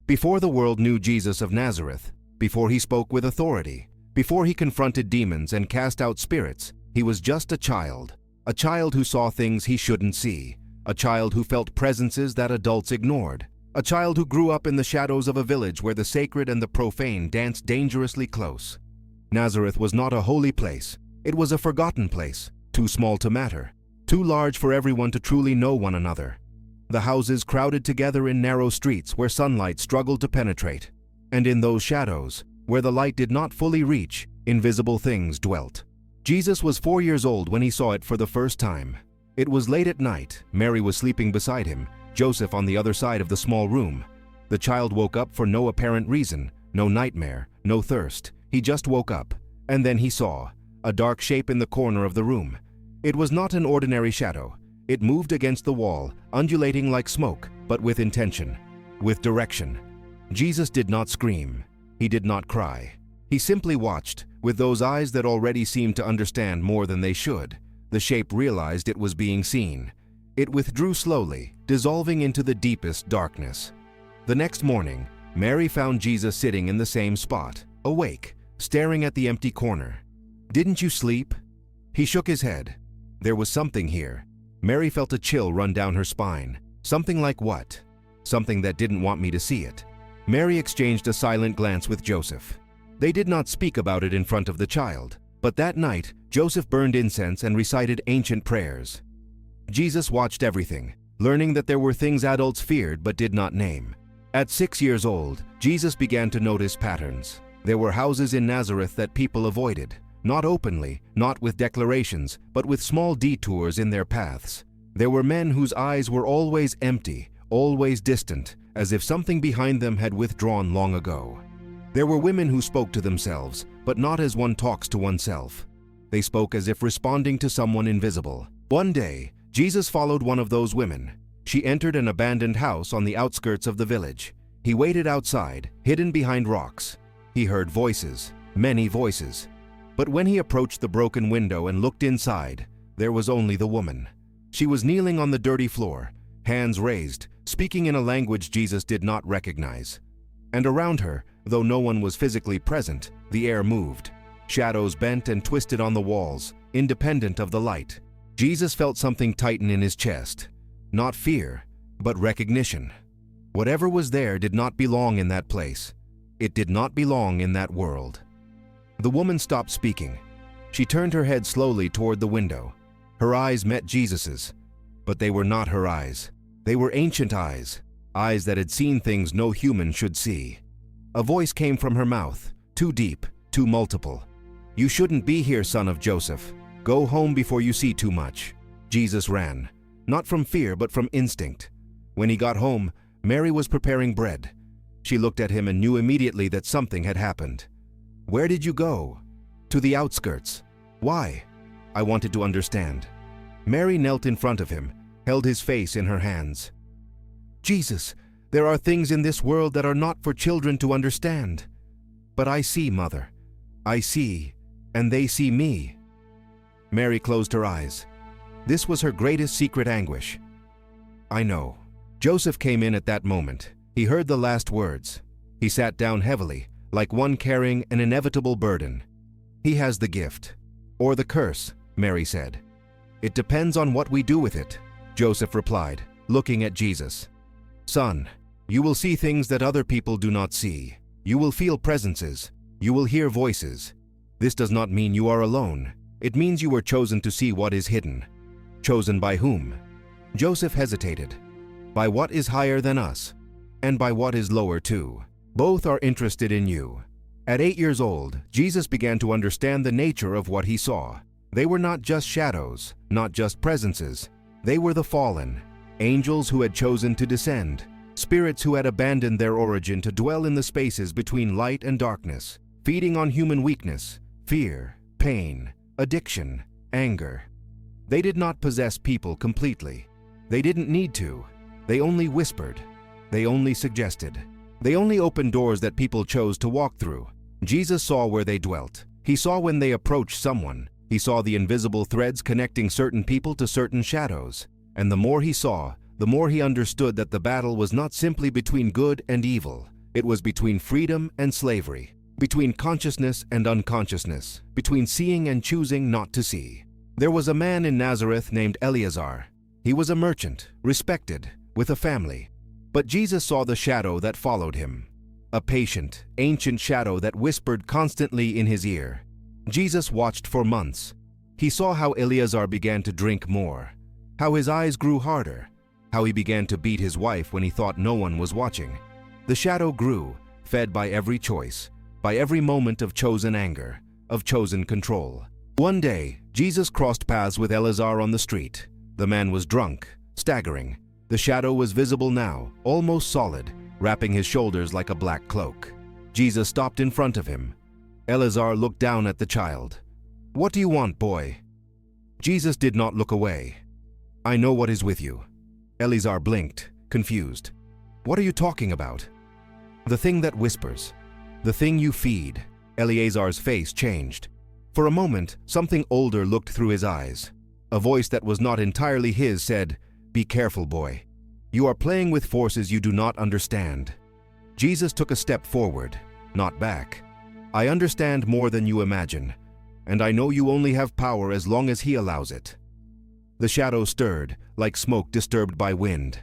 Before the world knew Jesus of Nazareth, before he spoke with authority, before he confronted demons and cast out spirits, he was just a child who saw things he shouldn't see, a child who felt presences that adults ignored, a child who grew up in the shadows of a village where the sacred and the profane danced dangerously close. Nazareth was not a holy place. It was a forgotten place, too small to matter, too large for everyone to truly know one another. The houses crowded together in narrow streets where sunlight struggled to penetrate, and in those shadows, where the light did not fully reach, invisible things dwelt. Jesus was 4 years old when he saw it for the first time. It was late at night. Mary was sleeping beside him, Joseph on the other side of the small room. The child woke up for no apparent reason, no nightmare, no thirst. He just woke up, and then he saw a dark shape in the corner of the room. It was not an ordinary shadow. It moved against the wall, undulating like smoke, but with intention, with direction. Jesus did not scream. He did not cry. He simply watched, with those eyes that already seemed to understand more than they should. The shape realized it was being seen. It withdrew slowly, dissolving into the deepest darkness. The next morning, Mary found Jesus sitting in the same spot, awake, staring at the empty corner. "Didn't you sleep?" He shook his head. There was something here. Mary felt a chill run down her spine. Something like what? Something that didn't want me to see it. Mary exchanged a silent glance with Joseph. They did not speak about it in front of the child, but that night, Joseph burned incense and recited ancient prayers. Jesus watched everything, learning that there were things adults feared but did not name. At 6 years old, Jesus began to notice patterns. There were houses in Nazareth that people avoided, not openly, not with declarations, but with small detours in their paths. There were men whose eyes were always empty, always distant, as if something behind them had withdrawn long ago. There were women who spoke to themselves, but not as one talks to oneself. They spoke as if responding to someone invisible. One day, Jesus followed one of those women. She entered an abandoned house on the outskirts of the village. He waited outside, hidden behind rocks. He heard voices, many voices. But when he approached the broken window and looked inside, there was only the woman. She was kneeling on the dirty floor, hands raised, speaking in a language Jesus did not recognize. And around her, though no one was physically present, the air moved. Shadows bent and twisted on the walls, independent of the light. Jesus felt something tighten in his chest. Not fear, but recognition. Whatever was there did not belong in that place. It did not belong in that world. The woman stopped speaking. She turned her head slowly toward the window. Her eyes met Jesus's, but they were not her eyes. They were ancient eyes, eyes that had seen things no human should see. A voice came from her mouth, too deep, too multiple. "You shouldn't be here, son of Joseph. Go home before you see too much." Jesus ran, not from fear but from instinct. When he got home, Mary was preparing bread. She looked at him and knew immediately that something had happened. "Where did you go?" "To the outskirts." "Why?" "I wanted to understand." Mary knelt in front of him, held his face in her hands. "Jesus, there are things in this world that are not for children to understand. But I see, Mother. I see, and they see me." Mary closed her eyes. This was her greatest secret anguish. "I know." Joseph came in at that moment. He heard the last words. He sat down heavily, like one carrying an inevitable burden. "He has the gift. Or the curse," Mary said. "It depends on what we do with it," Joseph replied, looking at Jesus. "Son, you will see things that other people do not see. You will feel presences. You will hear voices. This does not mean you are alone. It means you were chosen to see what is hidden." "Chosen by whom?" Joseph hesitated. "By what is higher than us, and by what is lower too. Both are interested in you." At 8 years old, Jesus began to understand the nature of what he saw. They were not just shadows, not just presences. They were the fallen, angels who had chosen to descend, spirits who had abandoned their origin to dwell in the spaces between light and darkness, feeding on human weakness, fear, pain, addiction, anger. They did not possess people completely. They didn't need to. They only whispered. They only suggested. They only opened doors that people chose to walk through. Jesus saw where they dwelt. He saw when they approached someone. He saw the invisible threads connecting certain people to certain shadows. And the more he saw, the more he understood that the battle was not simply between good and evil. It was between freedom and slavery, between consciousness and unconsciousness, between seeing and choosing not to see. There was a man in Nazareth named Eleazar. He was a merchant, respected, with a family. But Jesus saw the shadow that followed him, a patient, ancient shadow that whispered constantly in his ear. Jesus watched for months. He saw how Eleazar began to drink more, how his eyes grew harder, how he began to beat his wife when he thought no one was watching. The shadow grew, fed by every choice, by every moment of chosen anger, of chosen control. One day, Jesus crossed paths with Eleazar on the street. The man was drunk, staggering. The shadow was visible now, almost solid, wrapping his shoulders like a black cloak. Jesus stopped in front of him. Eleazar looked down at the child. "What do you want, boy?" Jesus did not look away. "I know what is with you." Eleazar blinked, confused. "What are you talking about?" "The thing that whispers. The thing you feed." Eleazar's face changed. For a moment, something older looked through his eyes. A voice that was not entirely his said, "Be careful, boy. You are playing with forces you do not understand." Jesus took a step forward, not back. "I understand more than you imagine, and I know you only have power as long as He allows it." The shadow stirred, like smoke disturbed by wind.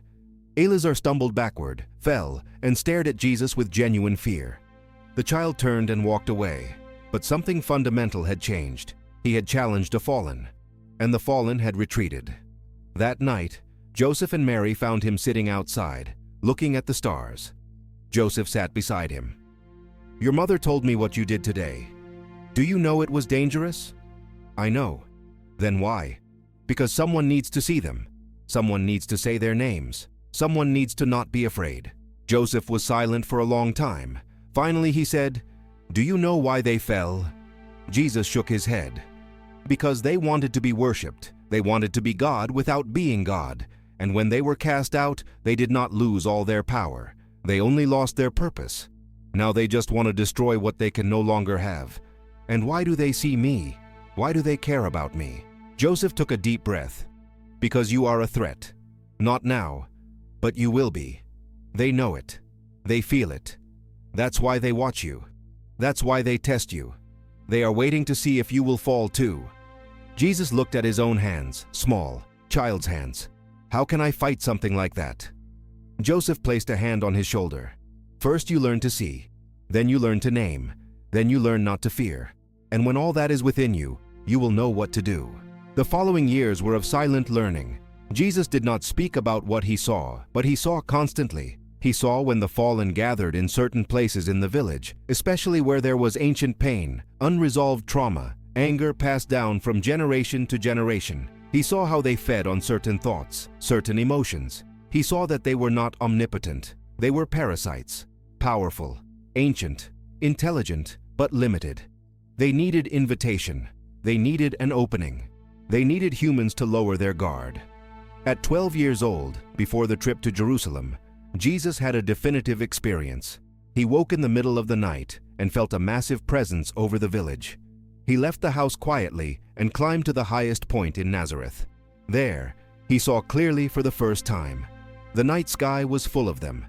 Eleazar stumbled backward, fell, and stared at Jesus with genuine fear. The child turned and walked away, but something fundamental had changed. He had challenged a fallen, and the fallen had retreated. That night, Joseph and Mary found him sitting outside, looking at the stars. Joseph sat beside him. "Your mother told me what you did today. Do you know it was dangerous?" "I know." "Then why?" "Because someone needs to see them. Someone needs to say their names. Someone needs to not be afraid." Joseph was silent for a long time. Finally he said, "Do you know why they fell?" Jesus shook his head. "Because they wanted to be worshipped. They wanted to be God without being God. And when they were cast out, they did not lose all their power. They only lost their purpose. Now they just want to destroy what they can no longer have. And why do they see me? Why do they care about me?" Joseph took a deep breath. "Because you are a threat. Not now, but you will be. They know it. They feel it. That's why they watch you. That's why they test you. They are waiting to see if you will fall too." Jesus looked at his own hands, small, child's hands. "How can I fight something like that?" Joseph placed a hand on his shoulder. "First you learn to see, then you learn to name, then you learn not to fear. And when all that is within you, you will know what to do." The following years were of silent learning. Jesus did not speak about what he saw, but he saw constantly. He saw when the fallen gathered in certain places in the village, especially where there was ancient pain, unresolved trauma, anger passed down from generation to generation. He saw how they fed on certain thoughts, certain emotions. He saw that they were not omnipotent. They were parasites, powerful, ancient, intelligent, but limited. They needed invitation. They needed an opening. They needed humans to lower their guard. At 12 years old, before the trip to Jerusalem, Jesus had a definitive experience. He woke in the middle of the night and felt a massive presence over the village. He left the house quietly and climbed to the highest point in Nazareth. There, he saw clearly for the first time. The night sky was full of them.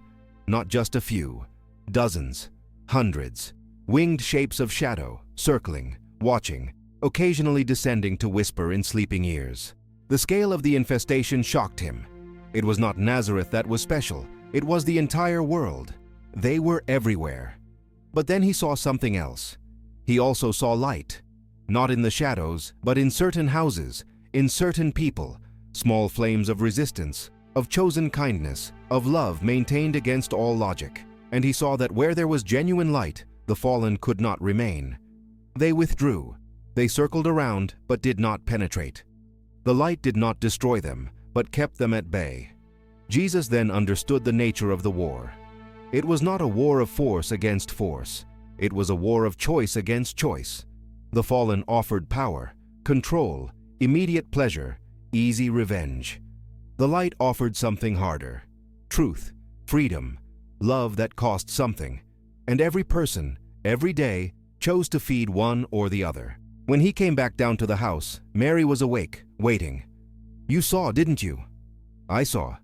Not just a few, dozens, hundreds, winged shapes of shadow, circling, watching, occasionally descending to whisper in sleeping ears. The scale of the infestation shocked him. It was not Nazareth that was special. It was the entire world. They were everywhere. But then he saw something else. He also saw light. Not in the shadows, but in certain houses, in certain people, small flames of resistance, of chosen kindness, of love maintained against all logic. And he saw that where there was genuine light, the fallen could not remain. They withdrew. They circled around, but did not penetrate. The light did not destroy them, but kept them at bay. Jesus then understood the nature of the war. It was not a war of force against force. It was a war of choice against choice. The fallen offered power, control, immediate pleasure, easy revenge. The light offered something harder: truth, freedom, love that cost something. And every person, every day, chose to feed one or the other. When he came back down to the house, Mary was awake, waiting. "You saw, didn't you?" "I saw."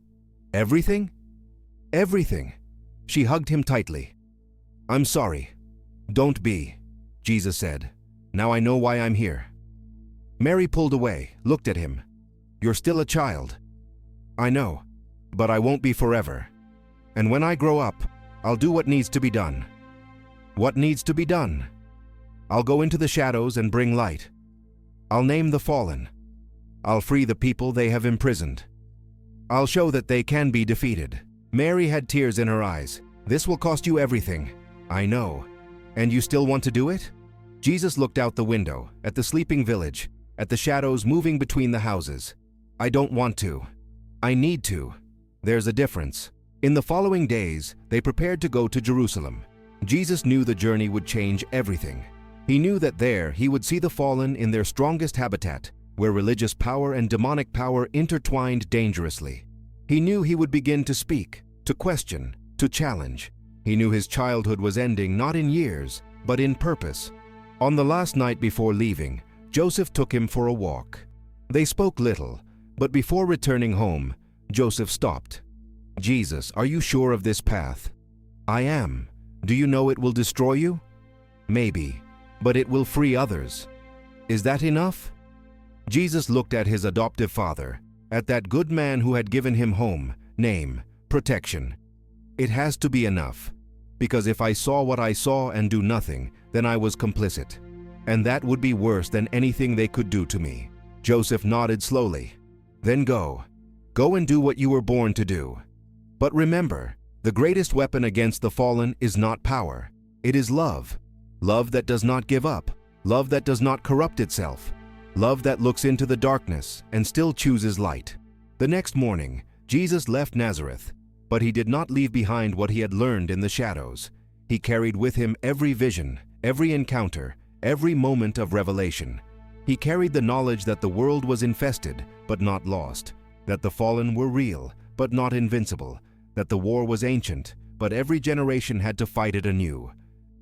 "Everything?" "Everything." She hugged him tightly. "I'm sorry." "Don't be," Jesus said. "Now I know why I'm here." Mary pulled away, looked at him. "You're still a child." "I know, but I won't be forever. And when I grow up, I'll do what needs to be done." "What needs to be done?" "I'll go into the shadows and bring light. I'll name the fallen. I'll free the people they have imprisoned. I'll show that they can be defeated." Mary had tears in her eyes. "This will cost you everything." "I know. And you still want to do it?" Jesus looked out the window, at the sleeping village, at the shadows moving between the houses. "I don't want to. I need to. There's a difference." In the following days, they prepared to go to Jerusalem. Jesus knew the journey would change everything. He knew that there he would see the fallen in their strongest habitat, where religious power and demonic power intertwined dangerously. He knew he would begin to speak, to question, to challenge. He knew his childhood was ending not in years, but in purpose. On the last night before leaving, Joseph took him for a walk. They spoke little, but before returning home, Joseph stopped. "Jesus, are you sure of this path?" "I am. Do you know it will destroy you?" "Maybe, but it will free others." "Is that enough?" Jesus looked at his adoptive father, at that good man who had given him home, name, protection. "It has to be enough, because if I saw what I saw and do nothing, then I was complicit. And that would be worse than anything they could do to me." Joseph nodded slowly. "Then go. Go and do what you were born to do. But remember, the greatest weapon against the fallen is not power. It is love. Love that does not give up. Love that does not corrupt itself. Love that looks into the darkness and still chooses light." The next morning, Jesus left Nazareth, but he did not leave behind what he had learned in the shadows. He carried with him every vision, every encounter, every moment of revelation. He carried the knowledge that the world was infested, but not lost, that the fallen were real, but not invincible, that the war was ancient, but every generation had to fight it anew.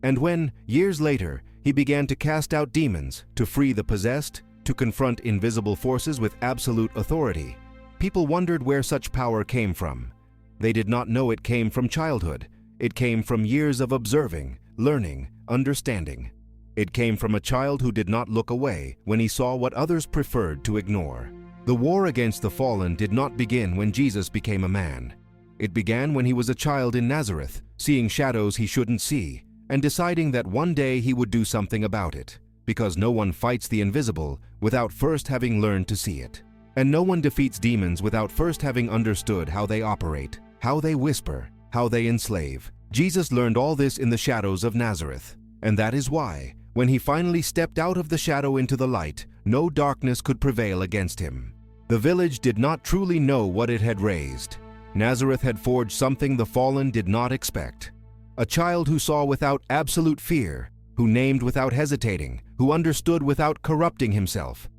And when, years later, he began to cast out demons, to free the possessed, to confront invisible forces with absolute authority, people wondered where such power came from. They did not know it came from childhood. It came from years of observing, learning, understanding. It came from a child who did not look away when he saw what others preferred to ignore. The war against the fallen did not begin when Jesus became a man. It began when he was a child in Nazareth, seeing shadows he shouldn't see, and deciding that one day he would do something about it, because no one fights the invisible without first having learned to see it. And no one defeats demons without first having understood how they operate, how they whisper, how they enslave. Jesus learned all this in the shadows of Nazareth, and that is why, when he finally stepped out of the shadow into the light, no darkness could prevail against him. The village did not truly know what it had raised. Nazareth had forged something the fallen did not expect. A child who saw without absolute fear, who named without hesitating, who understood without corrupting himself.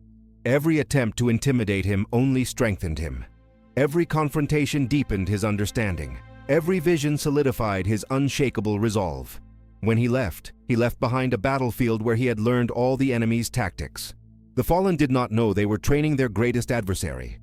Every attempt to intimidate him only strengthened him. Every confrontation deepened his understanding. Every vision solidified his unshakable resolve. When he left behind a battlefield where he had learned all the enemy's tactics. The fallen did not know they were training their greatest adversary.